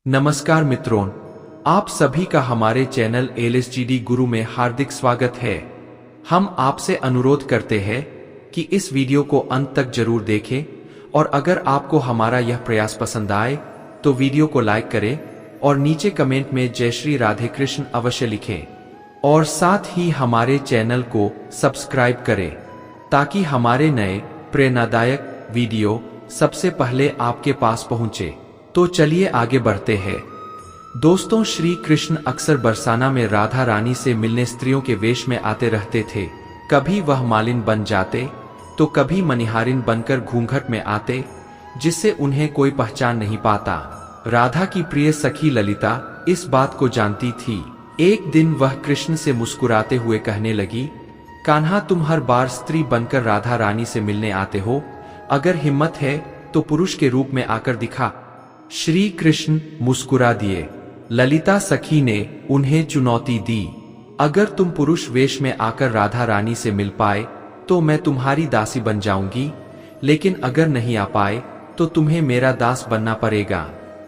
नमस्कार मित्रों, आप सभी का हमारे चैनल LSGD गुरु में हार्दिक स्वागत है। हम आपसे अनुरोध करते हैं कि इस वीडियो को अंत तक जरूर देखें और अगर आपको हमारा यह प्रयास पसंद आए तो वीडियो को लाइक करें और नीचे कमेंट में जय श्री राधे कृष्ण अवश्य लिखें और साथ ही हमारे चैनल को सब्सक्राइब करें ताकि हमारे नए प्रेरणादायक वीडियो सबसे पहले आपके पास पहुंचे। तो चलिए आगे बढ़ते हैं। दोस्तों, श्री कृष्ण अक्सर बरसाना में राधा रानी से मिलने स्त्रियों के वेश में आते रहते थे। कभी वह मालिन बन जाते तो कभी मनिहारिन बनकर घूंघट में आते, जिससे उन्हें कोई पहचान नहीं पाता। राधा की प्रिय सखी ललिता इस बात को जानती थी। एक दिन वह कृष्ण से मुस्कुराते हुए कहने लगी, कान्हा, तुम हर बार स्त्री बनकर राधा रानी से मिलने आते हो, अगर हिम्मत है तो पुरुष के रूप में आकर दिखा। श्री कृष्ण मुस्कुरा दिए। ललिता सखी ने उन्हें चुनौती दी, अगर तुम पुरुष वेश में आकर राधा रानी से मिल पाए तो मैं तुम्हारी दासी बन जाऊंगी, लेकिन अगर नहीं आ पाए तो तुम्हें मेरा दास बनना पड़ेगा।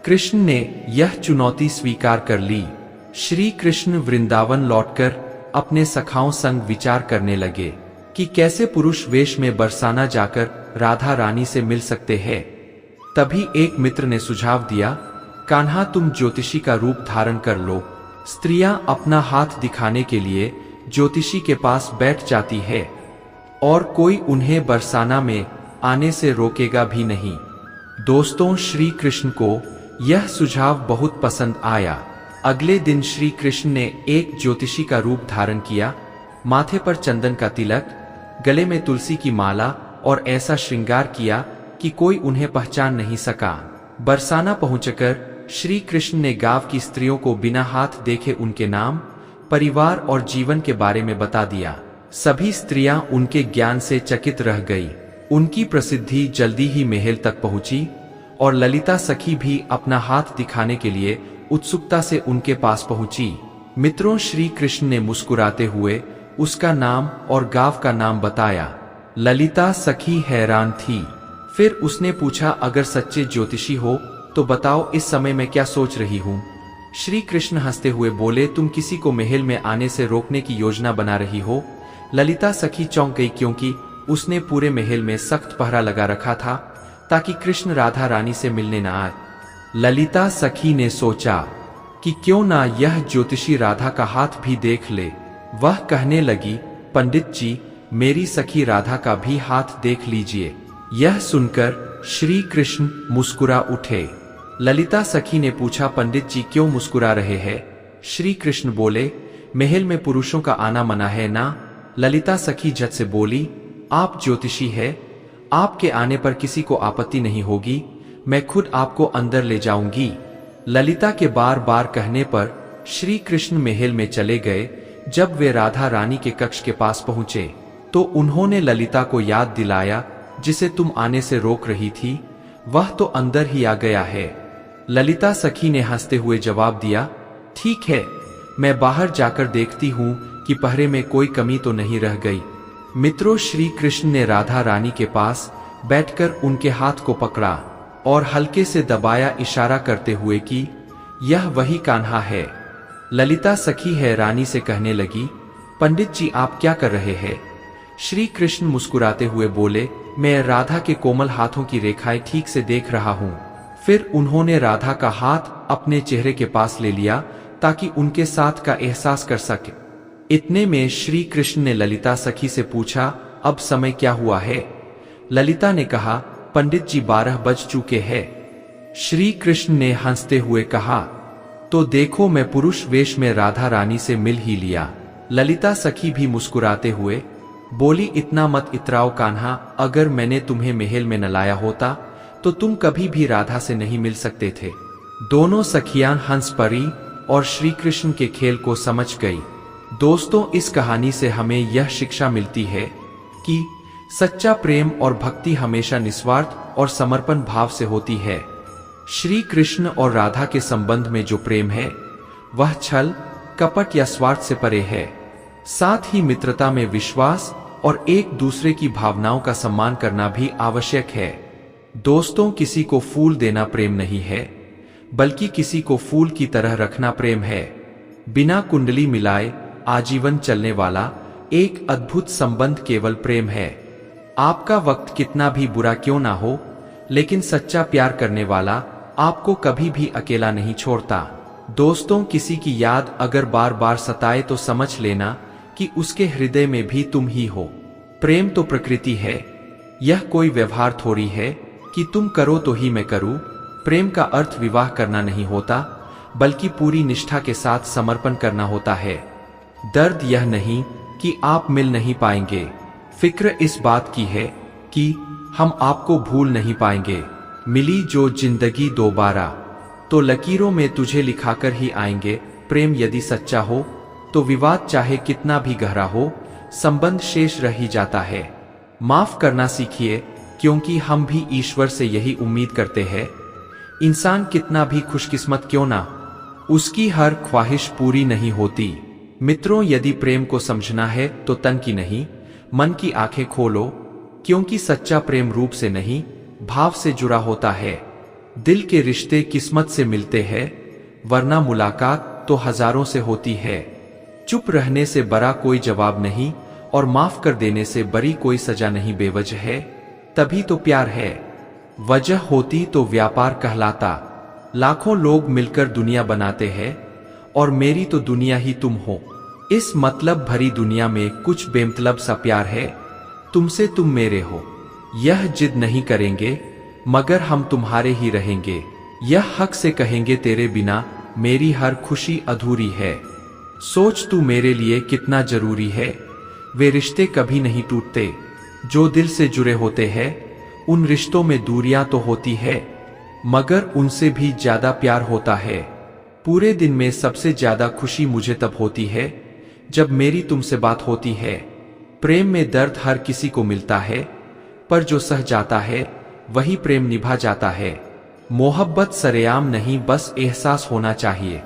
कृष्ण ने यह चुनौती स्वीकार कर ली। श्री कृष्ण वृंदावन लौटकर अपने सखाओं संग विचार करने लगे कि कैसे पुरुष वेश में बरसाना जाकर राधा रानी से मिल सकते हैं। तभी एक मित्र ने सुझाव दिया, कान्हा, तुम ज्योतिषी का रूप धारण कर लो। स्त्रियां अपना हाथ दिखाने के लिए ज्योतिषी के पास बैठ जाती है और कोई उन्हें बरसाना में आने से रोकेगा भी नहीं। दोस्तों, श्री कृष्ण को यह सुझाव बहुत पसंद आया। अगले दिन श्री कृष्ण ने एक ज्योतिषी का रूप धारण किया। माथे पर चंदन का तिलक, गले में तुलसी की माला और ऐसा श्रृंगार किया कि कोई उन्हें पहचान नहीं सका। बरसाना पहुंचकर श्री कृष्ण ने गांव की स्त्रियों को बिना हाथ देखे उनके नाम, परिवार और जीवन के बारे में बता दिया। सभी स्त्रियां उनके ज्ञान से चकित रह गई। उनकी प्रसिद्धि जल्दी ही महल तक पहुंची और ललिता सखी भी अपना हाथ दिखाने के लिए उत्सुकता से उनके पास पहुंची। मित्रों, श्री कृष्ण ने मुस्कुराते हुए उसका नाम और गांव का नाम बताया। ललिता सखी हैरान थी। फिर उसने पूछा, अगर सच्चे ज्योतिषी हो तो बताओ इस समय मैं क्या सोच रही हूँ। श्री कृष्ण हंसते हुए बोले, तुम किसी को महल में आने से रोकने की योजना बना रही हो। ललिता सखी चौंक गई, क्योंकि उसने पूरे महल में सख्त पहरा लगा रखा था ताकि कृष्ण राधा रानी से मिलने न आए। ललिता सखी ने सोचा कि क्यों ना यह ज्योतिषी राधा का हाथ भी देख ले। वह कहने लगी, पंडित जी, मेरी सखी राधा का भी हाथ देख लीजिए। यह सुनकर श्री कृष्ण मुस्कुरा उठे। ललिता सखी ने पूछा, पंडित जी क्यों मुस्कुरा रहे हैं? श्री कृष्ण बोले, महल में पुरुषों का आना मना है ना। ललिता सखी झट से बोली, आप ज्योतिषी है, आपके आने पर किसी को आपत्ति नहीं होगी, मैं खुद आपको अंदर ले जाऊंगी। ललिता के बार बार कहने पर श्री कृष्ण महल में चले गए। जब वे राधा रानी के कक्ष के पास पहुंचे तो उन्होंने ललिता को याद दिलाया, जिसे तुम आने से रोक रही थी वह तो अंदर ही आ गया है। ललिता सखी ने हंसते हुए जवाब दिया, ठीक है, मैं बाहर जाकर देखती हूँ कि पहरे में कोई कमी तो नहीं रह गई। मित्रों, श्री कृष्ण ने राधा रानी के पास बैठकर उनके हाथ को पकड़ा और हल्के से दबाया, इशारा करते हुए कि यह वही कान्हा है। ललिता सखी हैरानी से कहने लगी, पंडित जी आप क्या कर रहे हैं? श्री कृष्ण मुस्कुराते हुए बोले, मैं राधा के कोमल हाथों की रेखाएं ठीक से देख रहा हूँ। फिर उन्होंने राधा का हाथ अपने चेहरे के पास ले लिया ताकि उनके साथ का एहसास कर सके। इतने में श्री कृष्ण ने ललिता सखी से पूछा, अब समय क्या हुआ है? ललिता ने कहा, पंडित जी 12 बज चुके हैं। श्री कृष्ण ने हंसते हुए कहा, तो देखो मैं पुरुष वेश में राधा रानी से मिल ही लिया। ललिता सखी भी मुस्कुराते हुए बोली, इतना मत इतराओ कान्हा, अगर मैंने तुम्हें महल में न लाया होता तो तुम कभी भी राधा से नहीं मिल सकते थे। दोनों सखियां हंस पड़ी और श्री कृष्ण के खेल को समझ गई। दोस्तों, इस कहानी से हमें यह शिक्षा मिलती है कि सच्चा प्रेम और भक्ति हमेशा निस्वार्थ और समर्पण भाव से होती है। श्री कृष्ण और राधा के संबंध में जो प्रेम है वह छल, कपट या स्वार्थ से परे है। साथ ही मित्रता में विश्वास और एक दूसरे की भावनाओं का सम्मान करना भी आवश्यक है। दोस्तों, किसी को फूल देना प्रेम नहीं है, बल्कि किसी को फूल की तरह रखना प्रेम है। बिना कुंडली मिलाए आजीवन चलने वाला एक अद्भुत संबंध केवल प्रेम है। आपका वक्त कितना भी बुरा क्यों ना हो, लेकिन सच्चा प्यार करने वाला आपको कभी भी अकेला नहीं छोड़ता। दोस्तों, किसी की याद अगर बार बार सताए तो समझ लेना कि उसके हृदय में भी तुम ही हो। प्रेम तो प्रकृति है, यह कोई व्यवहार थोड़ी है कि तुम करो तो ही मैं करूं। प्रेम का अर्थ विवाह करना नहीं होता, बल्कि पूरी निष्ठा के साथ समर्पण करना होता है। दर्द यह नहीं कि आप मिल नहीं पाएंगे, फिक्र इस बात की है कि हम आपको भूल नहीं पाएंगे। मिली जो जिंदगी दोबारा, तो लकीरों में तुझे लिखाकर ही आएंगे। प्रेम यदि सच्चा हो तो विवाद चाहे कितना भी गहरा हो, संबंध शेष रह ही जाता है। माफ करना सीखिए, क्योंकि हम भी ईश्वर से यही उम्मीद करते हैं। इंसान कितना भी खुशकिस्मत क्यों ना, उसकी हर ख्वाहिश पूरी नहीं होती। मित्रों, यदि प्रेम को समझना है तो तन की नहीं, मन की आंखें खोलो, क्योंकि सच्चा प्रेम रूप से नहीं, भाव से जुड़ा होता है। दिल के रिश्ते किस्मत से मिलते हैं, वरना मुलाकात तो हजारों से होती है। चुप रहने से बड़ा कोई जवाब नहीं, और माफ कर देने से बड़ी कोई सजा नहीं। बेवजह है तभी तो प्यार है, वजह होती तो व्यापार कहलाता। लाखों लोग मिलकर दुनिया बनाते हैं, और मेरी तो दुनिया ही तुम हो। इस मतलब भरी दुनिया में कुछ बेमतलब सा प्यार है, तुमसे तुम मेरे हो। यह जिद नहीं करेंगे, मगर हम तुम्हारे ही रहेंगे। यह हक से कहेंगे, तेरे बिना मेरी हर खुशी अधूरी है। सोच तू मेरे लिए कितना जरूरी है। वे रिश्ते कभी नहीं टूटते जो दिल से जुड़े होते हैं। उन रिश्तों में दूरियां तो होती है, मगर उनसे भी ज्यादा प्यार होता है। पूरे दिन में सबसे ज्यादा खुशी मुझे तब होती है जब मेरी तुमसे बात होती है। प्रेम में दर्द हर किसी को मिलता है, पर जो सह जाता है वही प्रेम निभा जाता है। मोहब्बत सरेआम नहीं, बस एहसास होना चाहिए।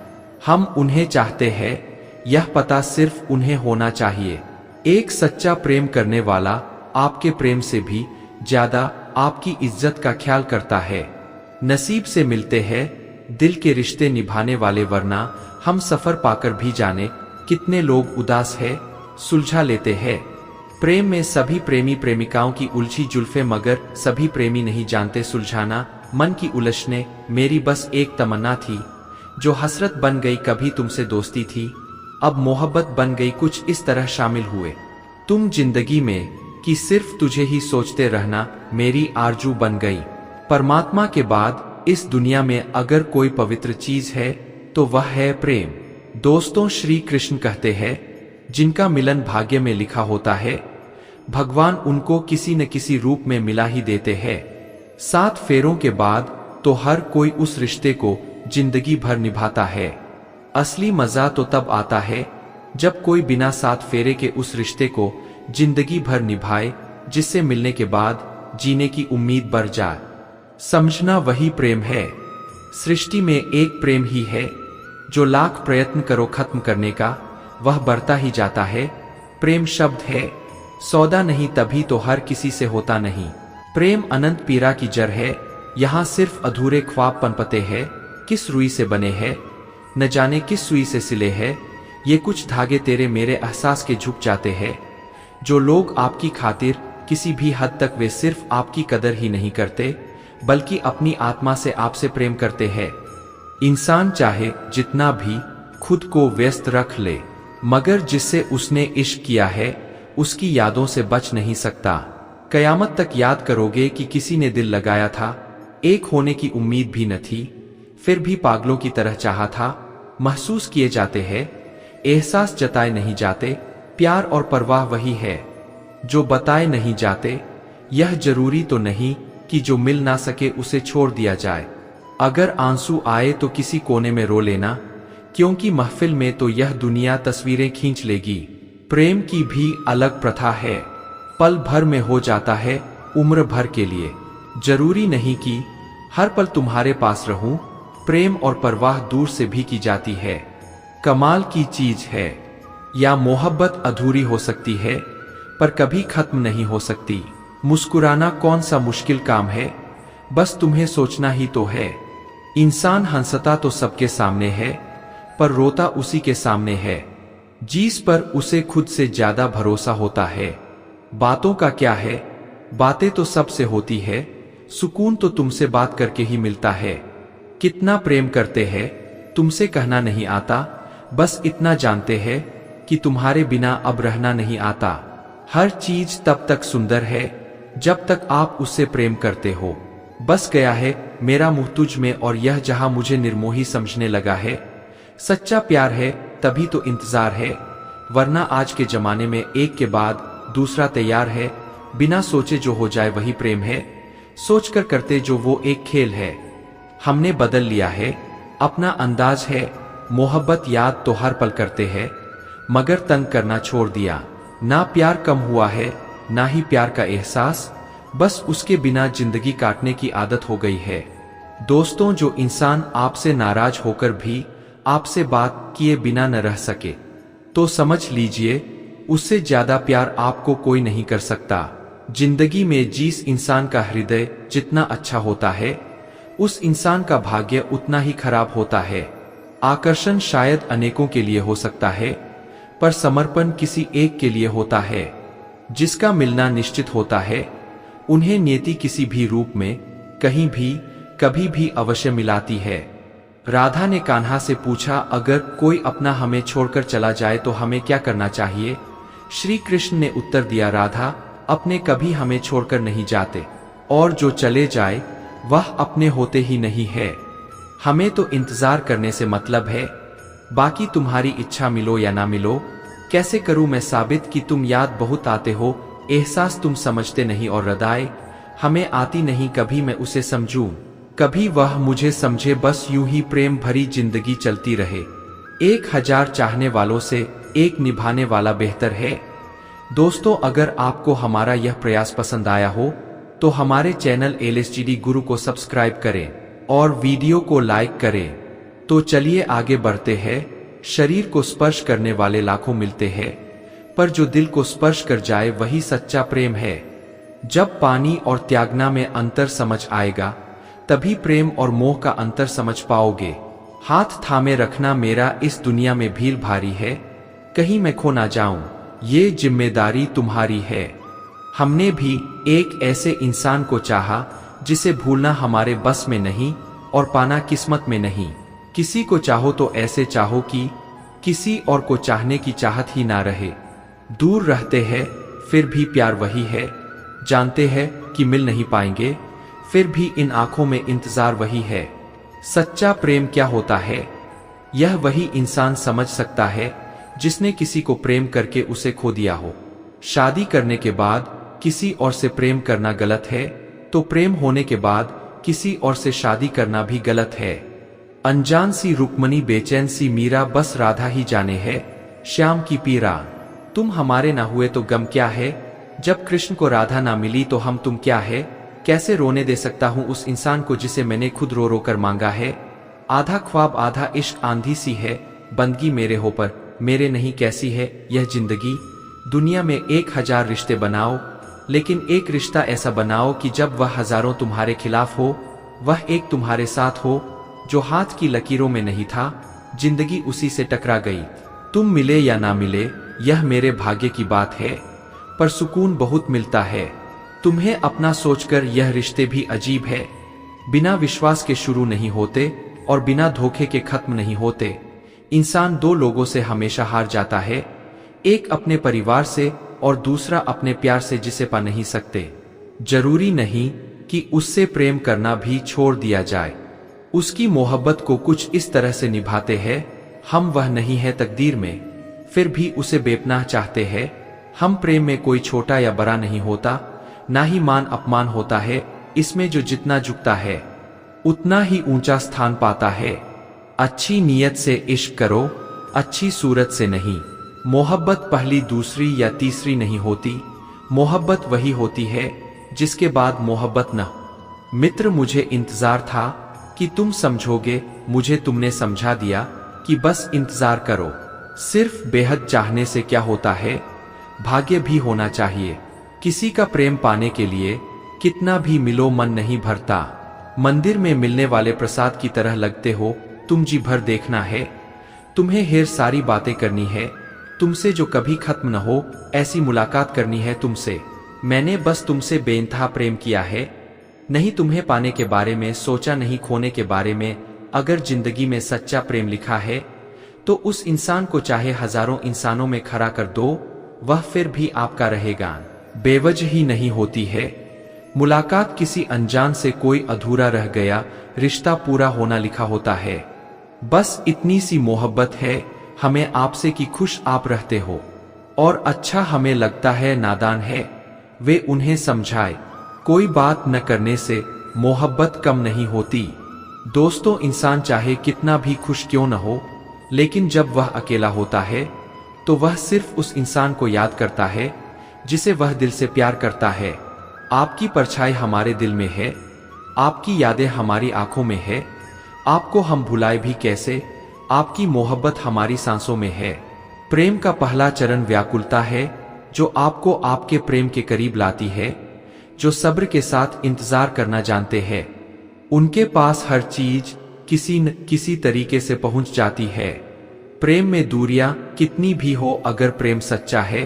हम उन्हें चाहते हैं, यह पता सिर्फ उन्हें होना चाहिए। एक सच्चा प्रेम करने वाला आपके प्रेम से भी ज्यादा आपकी इज्जत का ख्याल करता है। नसीब से मिलते हैं दिल के रिश्ते निभाने वाले, वरना हम सफर पाकर भी जाने कितने लोग उदास है सुलझा लेते हैं। प्रेम में सभी प्रेमी प्रेमिकाओं की उलझी जुल्फे, मगर सभी प्रेमी नहीं जानते सुलझाना मन की उलझने। मेरी बस एक तमन्ना थी जो हसरत बन गई, कभी तुमसे दोस्ती थी अब मोहब्बत बन गई। कुछ इस तरह शामिल हुए तुम जिंदगी में कि सिर्फ तुझे ही सोचते रहना मेरी आरजू बन गई। परमात्मा के बाद इस दुनिया में अगर कोई पवित्र चीज है तो वह है प्रेम। दोस्तों, श्री कृष्ण कहते हैं, जिनका मिलन भाग्य में लिखा होता है, भगवान उनको किसी न किसी रूप में मिला ही देते हैं। 7 फेरों के बाद तो हर कोई उस रिश्ते को जिंदगी भर निभाता है। असली मजा तो तब आता है जब कोई बिना 7 फेरे के उस रिश्ते को जिंदगी भर निभाए, जिससे मिलने के बाद जीने की उम्मीद बढ़ जाए। समझना वही प्रेम है। सृष्टि में एक प्रेम ही है जो लाख प्रयत्न करो खत्म करने का, वह बढ़ता ही जाता है। प्रेम शब्द है, सौदा नहीं, तभी तो हर किसी से होता नहीं। प्रेम अनंत पीरा की जड़ है, यहाँ सिर्फ अधूरे ख्वाब पनपते हैं। किस रुई से बने हैं, न जाने किस सुई से सिले हैं। ये कुछ धागे तेरे मेरे एहसास के झुक जाते हैं। जो लोग आपकी खातिर किसी भी हद तक, वे सिर्फ आपकी कदर ही नहीं करते, बल्कि अपनी आत्मा से आपसे प्रेम करते हैं। इंसान चाहे जितना भी खुद को व्यस्त रख ले, मगर जिससे उसने इश्क किया है उसकी यादों से बच नहीं सकता। कयामत तक याद करोगे कि किसी ने दिल लगाया था, एक होने की उम्मीद भी न थी, फिर भी पागलों की तरह चाहा था। महसूस किए जाते हैं, एहसास जताए नहीं जाते। प्यार और परवाह वही है जो बताए नहीं जाते। यह जरूरी तो नहीं कि जो मिल ना सके उसे छोड़ दिया जाए। अगर आंसू आए तो किसी कोने में रो लेना, क्योंकि महफिल में तो यह दुनिया तस्वीरें खींच लेगी। प्रेम की भी अलग प्रथा है, पल भर में हो जाता है उम्र भर के लिए। जरूरी नहीं कि हर पल तुम्हारे पास रहूं, प्रेम और परवाह दूर से भी की जाती है। कमाल की चीज है। या मोहब्बत अधूरी हो सकती है, पर कभी खत्म नहीं हो सकती। मुस्कुराना कौन सा मुश्किल काम है, बस तुम्हें सोचना ही तो है। इंसान हंसता तो सबके सामने है, पर रोता उसी के सामने है जिस पर उसे खुद से ज्यादा भरोसा होता है। बातों का क्या है, बातें तो सबसे होती है, सुकून तो तुमसे बात करके ही मिलता है। कितना प्रेम करते हैं तुमसे कहना नहीं आता, बस इतना जानते हैं कि तुम्हारे बिना अब रहना नहीं आता। हर चीज तब तक सुंदर है जब तक आप उससे प्रेम करते हो। बस गया है मेरा मुंह तुझ में और यह जहां मुझे निर्मोही समझने लगा है। सच्चा प्यार है तभी तो इंतजार है, वरना आज के जमाने में एक के बाद दूसरा तैयार है। बिना सोचे जो हो जाए वही प्रेम है, सोचकर करते जो वो एक खेल है। हमने बदल लिया है, अपना अंदाज है, मोहब्बत याद तो हर पल करते हैं, मगर तंग करना छोड़ दिया। ना प्यार कम हुआ है ना ही प्यार का एहसास, बस उसके बिना जिंदगी काटने की आदत हो गई है। दोस्तों, जो इंसान आपसे नाराज होकर भी आपसे बात किए बिना न रह सके, तो समझ लीजिए उससे ज्यादा प्यार आपको कोई नहीं कर सकता। जिंदगी में जिस इंसान का हृदय जितना अच्छा होता है, उस इंसान का भाग्य उतना ही खराब होता है। आकर्षण शायद अनेकों के लिए हो सकता है, पर समर्पण किसी एक के लिए होता है। जिसका मिलना निश्चित होता है, उन्हें नियति किसी भी रूप में, कहीं भी, कभी भी अवश्य मिलाती है। राधा ने कान्हा से पूछा, अगर कोई अपना हमें छोड़कर चला जाए तो हमें क्या करना चाहिए? श्री कृष्ण ने उत्तर दिया, राधा, अपने कभी हमें छोड़कर नहीं जाते, और जो चले जाए वह अपने होते ही नहीं है। हमें तो इंतजार करने से मतलब है, बाकी तुम्हारी इच्छा मिलो या ना मिलो। कैसे करूं मैं साबित कि तुम याद बहुत आते हो, एहसास तुम समझते नहीं और रदाई हमें आती नहीं। कभी मैं उसे समझूं, कभी वह मुझे समझे, बस यूं ही प्रेम भरी जिंदगी चलती रहे। 1000 चाहने वालों से एक निभाने वाला बेहतर है। दोस्तों, अगर आपको हमारा यह प्रयास पसंद आया हो तो हमारे चैनल LSTD गुरु को सब्सक्राइब करें और वीडियो को लाइक करें। तो चलिए आगे बढ़ते हैं। शरीर को स्पर्श करने वाले लाखों मिलते हैं, पर जो दिल को स्पर्श कर जाए वही सच्चा प्रेम है। जब पानी और त्यागना में अंतर समझ आएगा, तभी प्रेम और मोह का अंतर समझ पाओगे। हाथ थामे रखना मेरा, इस दुनिया में भीड़ भारी है, कहीं मैं खो ना जाऊं, ये जिम्मेदारी तुम्हारी है। हमने भी एक ऐसे इंसान को चाहा जिसे भूलना हमारे बस में नहीं और पाना किस्मत में नहीं। किसी को चाहो तो ऐसे चाहो कि किसी और को चाहने की चाहत ही ना रहे। दूर रहते हैं फिर भी प्यार वही है, जानते हैं कि मिल नहीं पाएंगे, फिर भी इन आंखों में इंतजार वही है। सच्चा प्रेम क्या होता है, यह वही इंसान समझ सकता है जिसने किसी को प्रेम करके उसे खो दिया हो। शादी करने के बाद किसी और से प्रेम करना गलत है, तो प्रेम होने के बाद किसी और से शादी करना भी गलत है। अनजान सी रुक्मणी, बेचैन सी मीरा, बस राधा ही जाने है श्याम की पीरा। तुम हमारे ना हुए तो गम क्या है, जब कृष्ण को राधा ना मिली तो हम तुम क्या है। कैसे रोने दे सकता हूँ उस इंसान को जिसे मैंने खुद रो रो कर मांगा है। आधा ख्वाब आधा इश्क आंधी सी है, बंदगी मेरे हो पर मेरे नहीं, कैसी है यह जिंदगी। दुनिया में 1000 रिश्ते बनाओ, लेकिन एक रिश्ता ऐसा बनाओ कि जब वह हजारों तुम्हारे खिलाफ हो, वह एक तुम्हारे साथ हो। जो हाथ की लकीरों में नहीं था, जिंदगी उसी से टकरा गई। तुम मिले या ना मिले, यह मेरे भाग्य की बात है, पर सुकून बहुत मिलता है। तुम्हें अपना सोचकर यह रिश्ते भी अजीब है। बिना विश्वास के शुरू नहीं होते और बिना धोखे के खत्म नहीं होते। इंसान 2 लोगों से हमेशा हार जाता है, एक अपने परिवार से और दूसरा अपने प्यार से जिसे पा नहीं सकते। जरूरी नहीं कि उससे प्रेम करना भी छोड़ दिया जाए। उसकी मोहब्बत को कुछ इस तरह से निभाते हैं, हम वह नहीं है तकदीर में, फिर भी उसे बेपनाह चाहते हैं। हम प्रेम में कोई छोटा या बड़ा नहीं होता, ना ही मान अपमान होता है। इसमें जो जितना झुकता है उतना ही ऊंचा स्थान पाता है। अच्छी नीयत से इश्क करो, अच्छी सूरत से नहीं। मोहब्बत पहली, दूसरी या तीसरी नहीं होती। मोहब्बत वही होती है जिसके बाद मोहब्बत न। मित्र, मुझे इंतजार था कि तुम समझोगे, मुझे तुमने समझा दिया कि बस इंतजार करो। सिर्फ बेहद चाहने से क्या होता है, भाग्य भी होना चाहिए। किसी का प्रेम पाने के लिए कितना भी मिलो मन नहीं भरता। मंदिर में मिलने वाले प्रसाद की तरह लगते हो, तुम जी भर देखना है, तुम्हें ढेर सारी बातें करनी है, तुमसे जो कभी खत्म न हो ऐसी मुलाकात करनी है तुमसे। मैंने बस तुमसे बेइंतहा प्रेम किया है, नहीं तुम्हें पाने के बारे में सोचा, नहीं खोने के बारे में। अगर जिंदगी में सच्चा प्रेम लिखा है तो उस इंसान को चाहे हजारों इंसानों में खड़ा कर दो, वह फिर भी आपका रहेगा। बेवजह ही नहीं होती है मुलाकात किसी अनजान से, कोई अधूरा रह गया रिश्ता पूरा होना लिखा होता है। बस इतनी सी मोहब्बत है हमें आपसे कि खुश आप रहते हो, और अच्छा हमें लगता है नादान है वे उन्हें समझाए। कोई बात न करने से मोहब्बत कम नहीं होती। दोस्तों, इंसान चाहे कितना भी खुश क्यों न हो, लेकिन जब वह अकेला होता है तो वह सिर्फ उस इंसान को याद करता है जिसे वह दिल से प्यार करता है। आपकी परछाई हमारे दिल में है, आपकी यादें हमारी आंखों में है, आपको हम भुलाए भी कैसे, आपकी मोहब्बत हमारी सांसों में है। प्रेम का पहला चरण व्याकुलता है, जो आपको आपके प्रेम के करीब लाती है। जो सब्र के साथ इंतजार करना जानते हैं, उनके पास हर चीज किसी न किसी तरीके से पहुंच जाती है। प्रेम में दूरियां कितनी भी हो, अगर प्रेम सच्चा है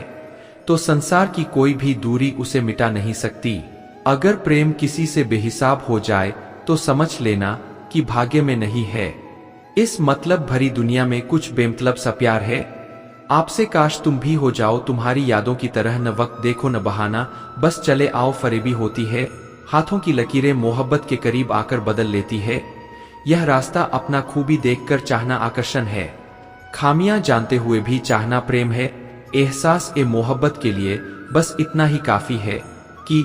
तो संसार की कोई भी दूरी उसे मिटा नहीं सकती। अगर प्रेम किसी से बेहिसाब हो जाए तो समझ लेना कि भाग्य में नहीं है। इस मतलब भरी दुनिया में कुछ बेमतलब सा प्यार है। आपसे काश तुम भी हो जाओ तुम्हारी यादों की तरह, न वक्त देखो न बहाना, बस चले आओ फरेबी होती है। हाथों की लकीरें मोहब्बत के करीब आकर बदल लेती है। यह रास्ता अपना खूबी देखकर चाहना आकर्षण है, खामियां जानते हुए भी चाहना प्रेम है। एहसास ए मोहब्बत के लिए बस इतना ही काफी है कि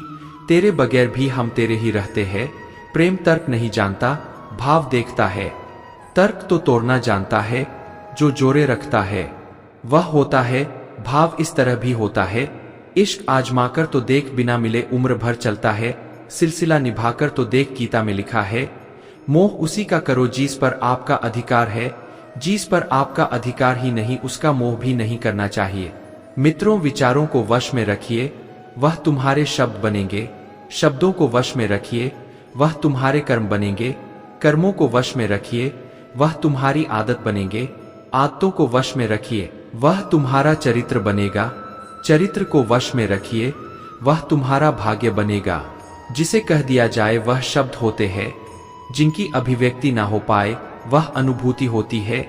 तेरे बगैर भी हम तेरे ही रहते हैं। प्रेम तर्क नहीं जानता, भाव देखता है। तर्क तो तोड़ना जानता है, जो जोड़े रखता है वह होता है। भाव इस तरह भी होता है, इश्क आजमाकर तो देख, बिना मिले उम्र भर चलता है। सिलसिला निभाकर तो देख, गीता में लिखा है। मोह उसी का करो जिस पर आपका अधिकार है, जिस पर आपका अधिकार ही नहीं उसका मोह भी नहीं करना चाहिए। मित्रों, विचारों को वश में रखिए, वह तुम्हारे शब्द बनेंगे। शब्दों को वश में रखिए, वह तुम्हारे कर्म बनेंगे। कर्मों को वश में रखिए, वह तुम्हारी आदत बनेंगे। आदतों को वश में रखिए, वह तुम्हारा चरित्र बनेगा। चरित्र को वश में रखिए, वह तुम्हारा भाग्य बनेगा। जिसे कह दिया जाए वह शब्द होते हैं, जिनकी अभिव्यक्ति ना हो पाए वह अनुभूति होती है,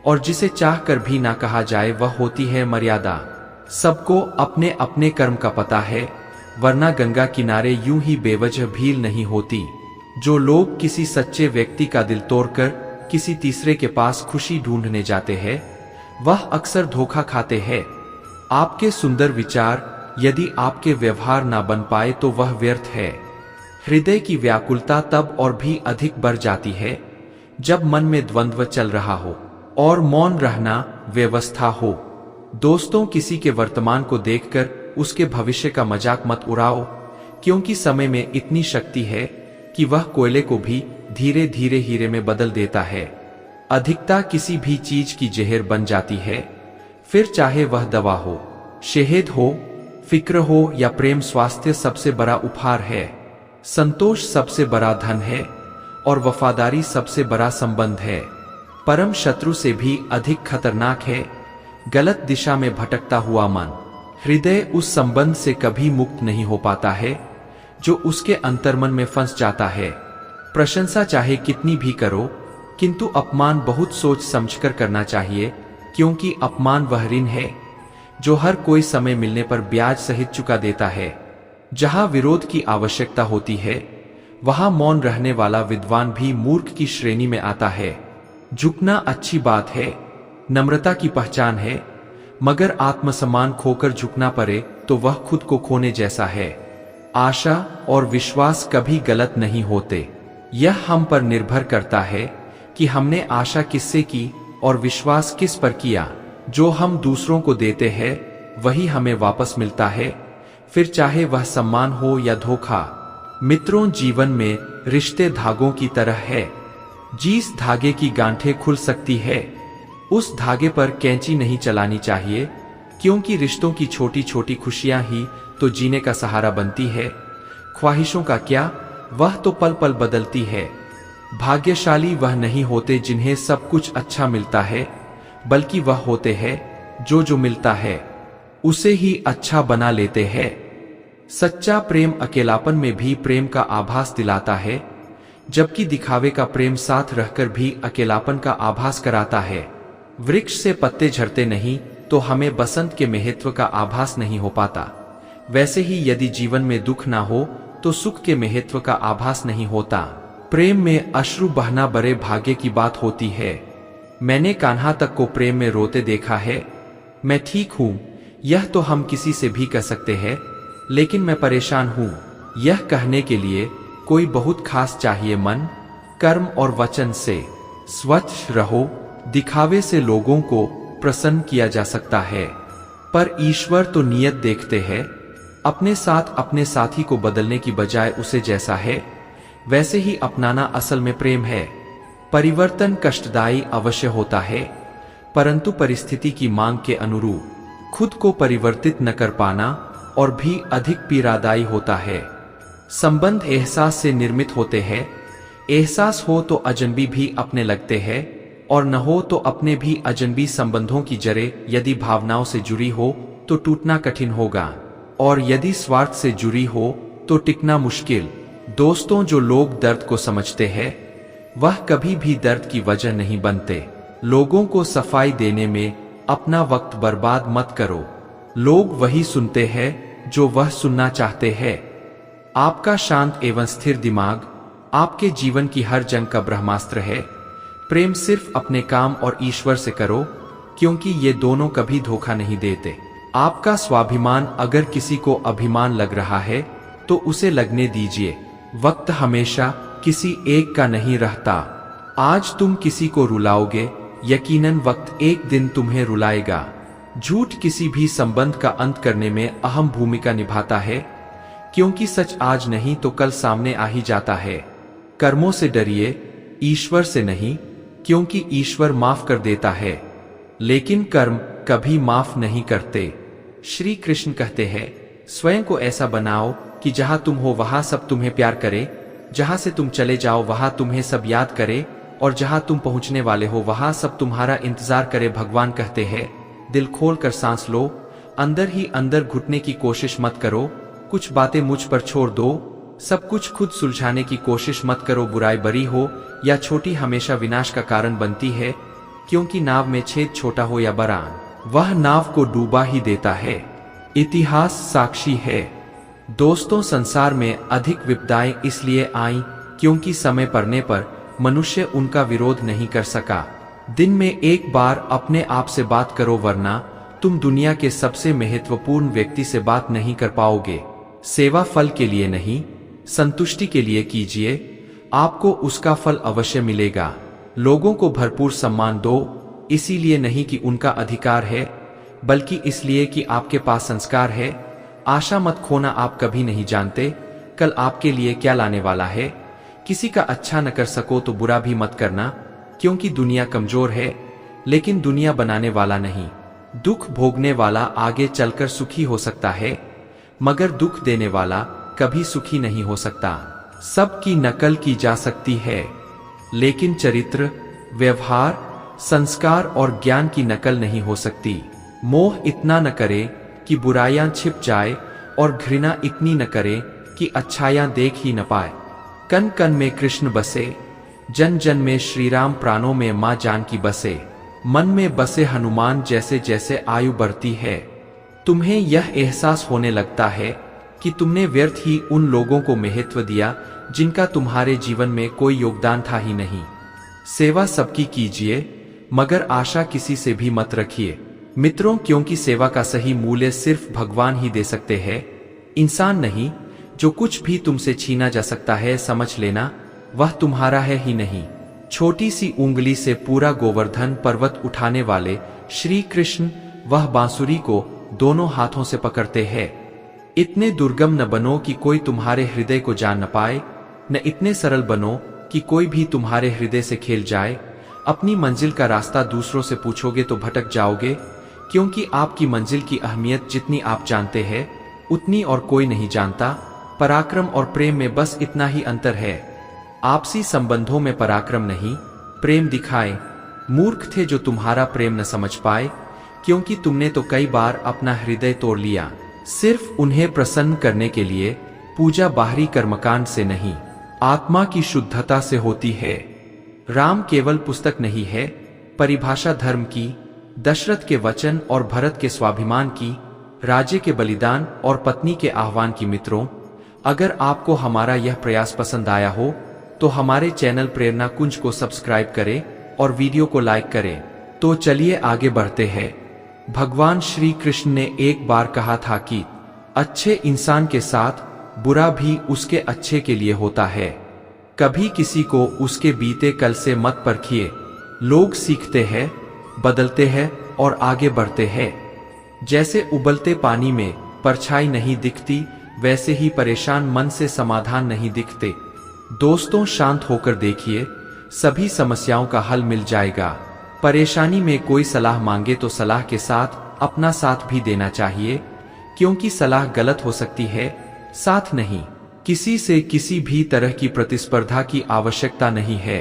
और जिसे चाह कर भी ना कहा जाए वह होती है मर्यादा। सबको अपने अपने कर्म का पता है, वरना गंगा किनारे यूं ही बेवजह भीड़ नहीं होती। जो लोग किसी सच्चे व्यक्ति का दिल तोड़कर किसी तीसरे के पास खुशी ढूंढने जाते हैं, वह अक्सर धोखा खाते हैं। आपके सुंदर विचार यदि आपके व्यवहार ना बन पाए तो वह व्यर्थ है। हृदय की व्याकुलता तब और भी अधिक बढ़ जाती है जब मन में द्वंद्व चल रहा हो और मौन रहना व्यवस्था हो। दोस्तों, किसी के वर्तमान को देखकर उसके भविष्य का मजाक मत उड़ाओ, क्योंकि समय में इतनी शक्ति है कि वह कोयले को भी धीरे धीरे हीरे में बदल देता है। अधिकता किसी भी चीज की जहर बन जाती है, फिर चाहे वह दवा हो, शहद हो, फिक्र हो या प्रेम। स्वास्थ्य सबसे बड़ा उपहार है, संतोष सबसे बड़ा धन है, और वफादारी सबसे बड़ा संबंध है। परम शत्रु से भी अधिक खतरनाक है गलत दिशा में भटकता हुआ मन। हृदय उस संबंध से कभी मुक्त नहीं हो पाता है जो उसके अंतर्मन में फंस जाता है। प्रशंसा चाहे कितनी भी करो, किंतु अपमान बहुत सोच समझकर करना चाहिए, क्योंकि अपमान वह ऋण है जो हर कोई समय मिलने पर ब्याज सहित चुका देता है। जहां विरोध की आवश्यकता होती है, वहां मौन रहने वाला विद्वान भी मूर्ख की श्रेणी में आता है। झुकना अच्छी बात है, नम्रता की पहचान है, मगर आत्मसम्मान खोकर झुकना पड़े तो वह खुद को खोने जैसा है। आशा और विश्वास कभी गलत नहीं होते। यह हम पर निर्भर करता है कि हमने आशा किससे की और विश्वास किस पर किया। जो हम दूसरों को देते हैं वही हमें वापस मिलता है, फिर चाहे वह सम्मान हो या धोखा। मित्रों, जीवन में रिश्ते धागों की तरह है। जिस धागे की गांठें खुल सकती है, उस धागे पर कैंची नहीं चलानी चाहिए, क्योंकि रिश्तों की छोटी छोटी खुशियां ही तो जीने का सहारा बनती है। ख्वाहिशों का क्या, वह तो पल पल बदलती है। भाग्यशाली वह नहीं होते जिन्हें सब कुछ अच्छा मिलता है, बल्कि वह होते हैं जो मिलता है उसे ही अच्छा बना लेते हैं। सच्चा प्रेम अकेलापन में भी प्रेम का आभास दिलाता है, जबकि दिखावे का प्रेम साथ रहकर भी अकेलापन का आभास कराता है। वृक्ष से पत्ते झड़ते नहीं तो हमें बसंत के महत्व का आभास नहीं हो पाता। वैसे ही यदि जीवन में दुख ना हो तो सुख के महत्व का आभास नहीं होता। प्रेम में अश्रु बहना बड़े भाग्य की बात होती है। मैंने कान्हा तक को प्रेम में रोते देखा है। मैं ठीक हूं, यह तो हम किसी से भी कह सकते हैं, लेकिन मैं परेशान हूं, यह कहने के लिए कोई बहुत खास चाहिए। मन, कर्म और वचन से स्वच्छ रहो। दिखावे से लोगों को प्रसन्न किया जा सकता है, पर ईश्वर तो नियत देखते हैं। अपने साथ अपने साथी को बदलने की बजाय उसे जैसा है वैसे ही अपनाना असल में प्रेम है। परिवर्तन कष्टदायी अवश्य होता है, परंतु परिस्थिति की मांग के अनुरूप खुद को परिवर्तित न कर पाना और भी अधिक पीड़ादायी होता है। संबंध एहसास से निर्मित होते हैं। एहसास हो तो अजनबी भी अपने लगते हैं, और न हो तो अपने भी अजनबी। संबंधों की जड़ें यदि भावनाओं से जुड़ी हो तो टूटना कठिन होगा, और यदि स्वार्थ से जुड़ी हो तो टिकना मुश्किल। दोस्तों, जो लोग दर्द को समझते हैं वह कभी भी दर्द की वजह नहीं बनते। लोगों को सफाई देने में अपना वक्त बर्बाद मत करो। लोग वही सुनते हैं जो वह सुनना चाहते हैं। आपका शांत एवं स्थिर दिमाग आपके जीवन की हर जंग का ब्रह्मास्त्र है। प्रेम सिर्फ अपने काम और ईश्वर से करो, क्योंकि ये दोनों कभी धोखा नहीं देते। आपका स्वाभिमान अगर किसी को अभिमान लग रहा है तो उसे लगने दीजिए। वक्त हमेशा किसी एक का नहीं रहता। आज तुम किसी को रुलाओगे, यकीनन वक्त एक दिन तुम्हें रुलाएगा। झूठ किसी भी संबंध का अंत करने में अहम भूमिका निभाता है, क्योंकि सच आज नहीं तो कल सामने आ ही जाता है। कर्मों से डरिए, ईश्वर से नहीं, क्योंकि ईश्वर माफ कर देता है, लेकिन कर्म कभी माफ नहीं करते। श्री कृष्ण कहते हैं, स्वयं को ऐसा बनाओ कि जहां तुम हो वहां सब तुम्हें प्यार करे, जहां से तुम चले जाओ वहां तुम्हें सब याद करे, और जहां तुम पहुंचने वाले हो वहां सब तुम्हारा इंतजार करे। भगवान कहते हैं, दिल खोल कर सांस लो, अंदर ही अंदर घुटने की कोशिश मत करो। कुछ बातें मुझ पर छोड़ दो, सब कुछ खुद सुलझाने की कोशिश मत करो। बुराई बड़ी हो या छोटी हमेशा विनाश का कारण बनती है, क्योंकि नाव में छेद छोटा हो या बड़ा, वह नाव को डूबा ही देता है। इतिहास साक्षी है। दोस्तों, संसार में अधिक विपदाएं इसलिए आईं क्योंकि समय पड़ने पर मनुष्य उनका विरोध नहीं कर सका। दिन में एक बार अपने आप से बात करो, वरना तुम दुनिया के सबसे महत्वपूर्ण व्यक्ति से बात नहीं कर पाओगे। सेवा फल के लिए नहीं, संतुष्टि के लिए कीजिए, आपको उसका फल अवश्य मिलेगा। लोगों को भरपूर सम्मान दो, इसीलिए नहीं कि उनका अधिकार है, बल्कि इसलिए कि आपके पास संस्कार है। आशा मत खोना, आप कभी नहीं जानते कल आपके लिए क्या लाने वाला है। किसी का अच्छा न कर सको तो बुरा भी मत करना, क्योंकि दुनिया कमजोर है, लेकिन दुनिया बनाने वाला नहीं। दुख भोगने वाला आगे चलकर सुखी हो सकता है, मगर दुख देने वाला कभी सुखी नहीं हो सकता। सबकी नकल की जा सकती है, लेकिन चरित्र, व्यवहार, संस्कार और ज्ञान की नकल नहीं हो सकती। मोह इतना न करे कि बुराइयां छिप जाए, और घृणा इतनी न करे कि अच्छाइयां देख ही न पाए। कन कन में कृष्ण बसे, जन जन में श्री राम, प्राणों में मां जानकी बसे। मन में बसे हनुमान, जैसे जैसे आयु बढ़ती है तुम्हें यह एहसास होने लगता है कि तुमने व्यर्थ ही उन लोगों को महत्व दिया जिनका तुम्हारे जीवन में कोई योगदान था ही नहीं। सेवा सबकी कीजिए, मगर आशा किसी से भी मत रखिए। मित्रों, क्योंकि सेवा का सही मूल्य सिर्फ भगवान ही दे सकते हैं, इंसान नहीं। जो कुछ भी तुमसे छीना जा सकता है, समझ लेना वह तुम्हारा है ही नहीं। छोटी सी उंगली से पूरा गोवर्धन पर्वत उठाने वाले श्री कृष्ण, वह बांसुरी को दोनों हाथों से पकड़ते हैं। इतने दुर्गम न बनो कि कोई तुम्हारे हृदय को जान न पाए, न इतने सरल बनो कि कोई भी तुम्हारे हृदय से खेल जाए। अपनी मंजिल का रास्ता दूसरों से पूछोगे तो भटक जाओगे, क्योंकि आपकी मंजिल की अहमियत जितनी आप जानते हैं उतनी और कोई नहीं जानता। पराक्रम और प्रेम में बस इतना ही अंतर है। आपसी संबंधों में पराक्रम नहीं, प्रेम दिखाए। मूर्ख थे जो तुम्हारा प्रेम न समझ पाए, क्योंकि तुमने तो कई बार अपना हृदय तोड़ लिया। सिर्फ उन्हें प्रसन्न करने के लिए पूजा बाहरी कर्मकांड से नहीं, आत्मा की शुद्धता से होती है। राम केवल पुस्तक नहीं है, परिभाषा धर्म की, दशरथ के वचन और भरत के स्वाभिमान की, राज्य के बलिदान और पत्नी के आह्वान की। मित्रों, अगर आपको हमारा यह प्रयास पसंद आया हो तो हमारे चैनल प्रेरणा कुंज को सब्सक्राइब करें और वीडियो को लाइक करें। तो चलिए आगे बढ़ते हैं। भगवान श्री कृष्ण ने एक बार कहा था कि अच्छे इंसान के साथ बुरा भी उसके अच्छे के लिए होता है। कभी किसी को उसके बीते कल से मत परखिए। लोग सीखते हैं, बदलते हैं और आगे बढ़ते हैं। जैसे उबलते पानी में परछाई नहीं दिखती, वैसे ही परेशान मन से समाधान नहीं दिखते। दोस्तों, शांत होकर देखिए, सभी समस्याओं का हल मिल जाएगा। परेशानी में कोई सलाह मांगे तो सलाह के साथ अपना साथ भी देना चाहिए, क्योंकि सलाह गलत हो सकती है, साथ नहीं। किसी से किसी भी तरह की प्रतिस्पर्धा की आवश्यकता नहीं है।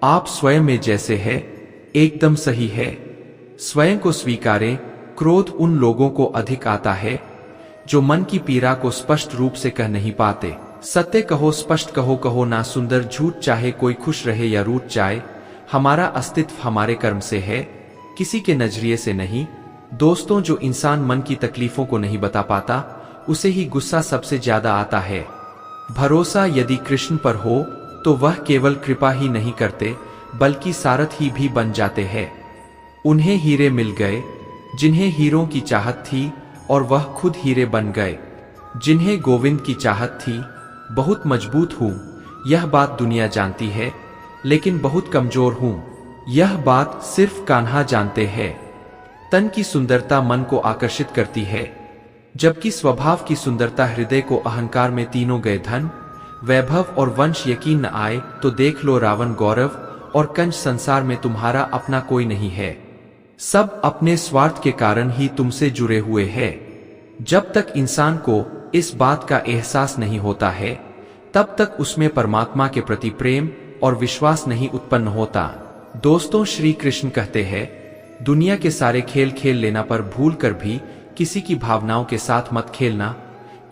आप स्वयं में जैसे हैं, एकदम सही है। स्वयं को स्वीकारें। क्रोध उन लोगों को अधिक आता है जो मन की पीड़ा को स्पष्ट रूप से कह नहीं पाते। सत्य कहो, स्पष्ट कहो, कहो ना सुंदर झूठ, चाहे कोई खुश रहे या रूठ जाए। हमारा अस्तित्व हमारे कर्म से है, किसी के नजरिए से नहीं। दोस्तों, जो इंसान मन की तकलीफों को नहीं बता पाता, उसे ही गुस्सा सबसे ज्यादा आता है। भरोसा यदि कृष्ण पर हो तो वह केवल कृपा ही नहीं करते, बल्कि सारथ ही भी बन जाते हैं। उन्हें हीरे मिल गए जिन्हें हीरों की चाहत थी, और वह खुद हीरे बन गए। जिन्हें गोविंद की चाहत थी, बहुत मजबूत हूं, यह बात दुनिया जानती है, लेकिन बहुत कमजोर हूं, यह बात सिर्फ कान्हा जानते हैं। तन की सुंदरता मन को आकर्षित करती है, जबकि स्वभाव की सुंदरता हृदय को अहंकार में तीनों गए। धन, वैभव और वंश यकीन न आए तो देख लो रावण, गौरव और कंस। संसार में तुम्हारा अपना कोई नहीं है, सब अपने स्वार्थ के कारण ही तुमसे जुड़े हुए हैं। जब तक इंसान को इस बात का एहसास नहीं होता है, तब तक उसमें परमात्मा के प्रति प्रेम और विश्वास नहीं उत्पन्न होता। दोस्तों, श्री कृष्ण कहते हैं, दुनिया के सारे खेल खेल लेना पर भूल कर भी किसी की भावनाओं के साथ मत खेलना,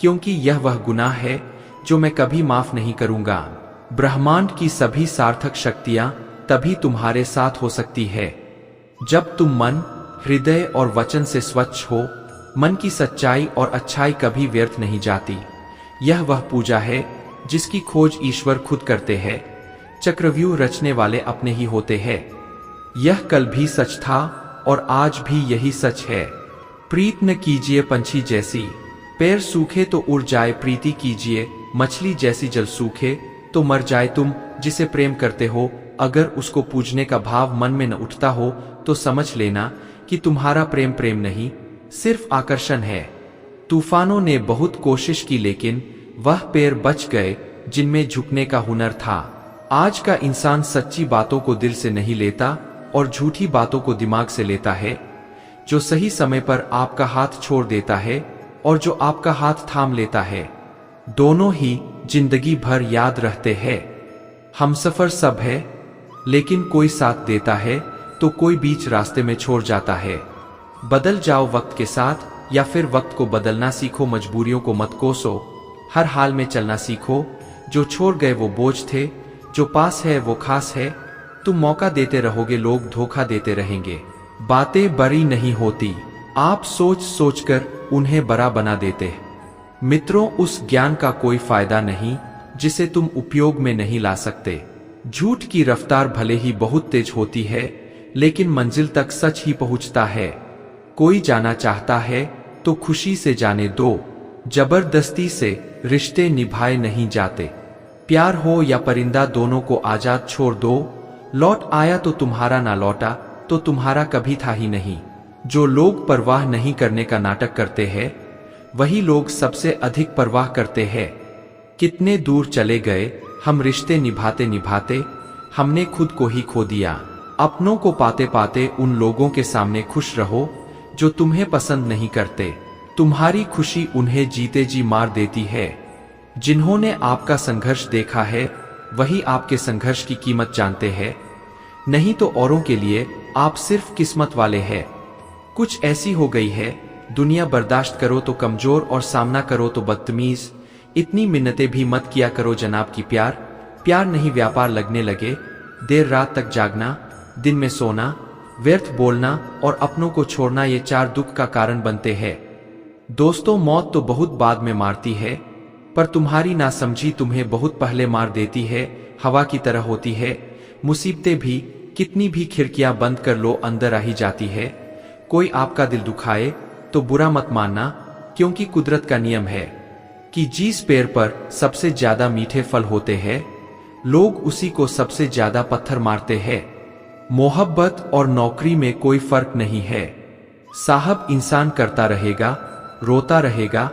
क्योंकि यह वह गुनाह है जो मैं कभी माफ नहीं करूंगा। ब्रह्मांड की सभी सार्थक शक्तियां तभी तुम्हारे साथ हो सकती है जब तुम मन, हृदय और वचन से स्वच्छ हो। मन की सच्चाई और अच्छाई कभी व्यर्थ नहीं जाती। यह वह पूजा है जिसकी खोज ईश्वर खुद करते हैं। चक्रव्यूह रचने वाले अपने ही होते हैं। यह कल भी सच था और आज भी यही सच है। प्रीत न कीजिए पंछी जैसी, पैर सूखे तो उड़ जाए। प्रीति कीजिए मछली जैसी, जल सूखे तो मर जाए। तुम जिसे प्रेम करते हो, अगर उसको पूजने का भाव मन में न उठता हो तो समझ लेना कि तुम्हारा प्रेम प्रेम नहीं, सिर्फ आकर्षण है। तूफानों ने बहुत कोशिश की, लेकिन वह पैर बच गए जिनमें झुकने का हुनर था। आज का इंसान सच्ची बातों को दिल से नहीं लेता और झूठी बातों को दिमाग से लेता है। जो सही समय पर आपका हाथ छोड़ देता है और जो आपका हाथ थाम लेता है, दोनों ही जिंदगी भर याद रहते हैं। हमसफर सब है, लेकिन कोई साथ देता है तो कोई बीच रास्ते में छोड़ जाता है। बदल जाओ वक्त के साथ, या फिर वक्त को बदलना सीखो। मजबूरियों को मत कोसो, हर हाल में चलना सीखो। जो छोड़ गए वो बोझ थे, जो पास है वो खास है। तुम मौका देते रहोगे, लोग धोखा देते रहेंगे। बातें बड़ी नहीं होती, आप सोच सोचकर उन्हें बड़ा बना देते। मित्रों, उस ज्ञान का कोई फायदा नहीं जिसे तुम उपयोग में नहीं ला सकते। झूठ की रफ्तार भले ही बहुत तेज होती है, लेकिन मंजिल तक सच ही पहुंचता है। कोई जाना चाहता है तो खुशी से जाने दो, जबरदस्ती से रिश्ते निभाए नहीं जाते। प्यार हो या परिंदा, दोनों को आजाद छोड़ दो। लौट आया तो तुम्हारा, ना लौटा तो तुम्हारा कभी था ही नहीं। जो लोग परवाह नहीं करने का नाटक करते हैं, वही लोग सबसे अधिक परवाह करते हैं। कितने दूर चले गए हम रिश्ते निभाते निभाते, हमने खुद को ही खो दिया। अपनों को पाते पाते उन लोगों के सामने खुश रहो जो तुम्हें पसंद नहीं करते। तुम्हारी खुशी उन्हें जीते जी मार देती है। जिन्होंने आपका संघर्ष देखा है वही आपके संघर्ष की कीमत जानते हैं, नहीं तो औरों के लिए आप सिर्फ किस्मत वाले हैं। कुछ ऐसी हो गई है, दुनिया बर्दाश्त करो तो कमजोर और सामना करो तो बदतमीज। इतनी मिन्नतें भी मत किया करो जनाब की प्यार नहीं व्यापार लगने लगे। देर रात तक जागना, दिन में सोना, व्यर्थ बोलना और अपनों को छोड़ना, ये 4 दुख का कारण बनते हैं। दोस्तों, मौत तो बहुत बाद में मारती है, पर तुम्हारी नासमझी तुम्हें बहुत पहले मार देती है। हवा की तरह होती है मुसीबतें भी, कितनी भी खिड़कियां बंद कर लो अंदर आ ही जाती है। कोई आपका दिल दुखाए तो बुरा मत मानना, क्योंकि कुदरत का नियम है कि जिस पेड़ पर सबसे ज्यादा मीठे फल होते हैं, लोग उसी को सबसे ज्यादा पत्थर मारते हैं। मोहब्बत और नौकरी में कोई फर्क नहीं है साहब, इंसान करता रहेगा, रोता रहेगा,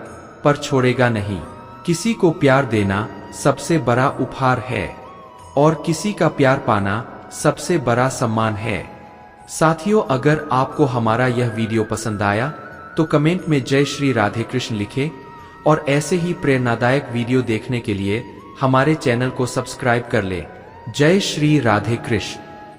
पर छोड़ेगा नहीं। किसी को प्यार देना सबसे बड़ा उपहार है और किसी का प्यार पाना सबसे बड़ा सम्मान है। साथियों, अगर आपको हमारा यह वीडियो पसंद आया तो कमेंट में जय श्री राधे कृष्ण लिखें और ऐसे ही प्रेरणादायक वीडियो देखने के लिए हमारे चैनल को सब्सक्राइब कर लें। जय श्री राधे कृष्ण।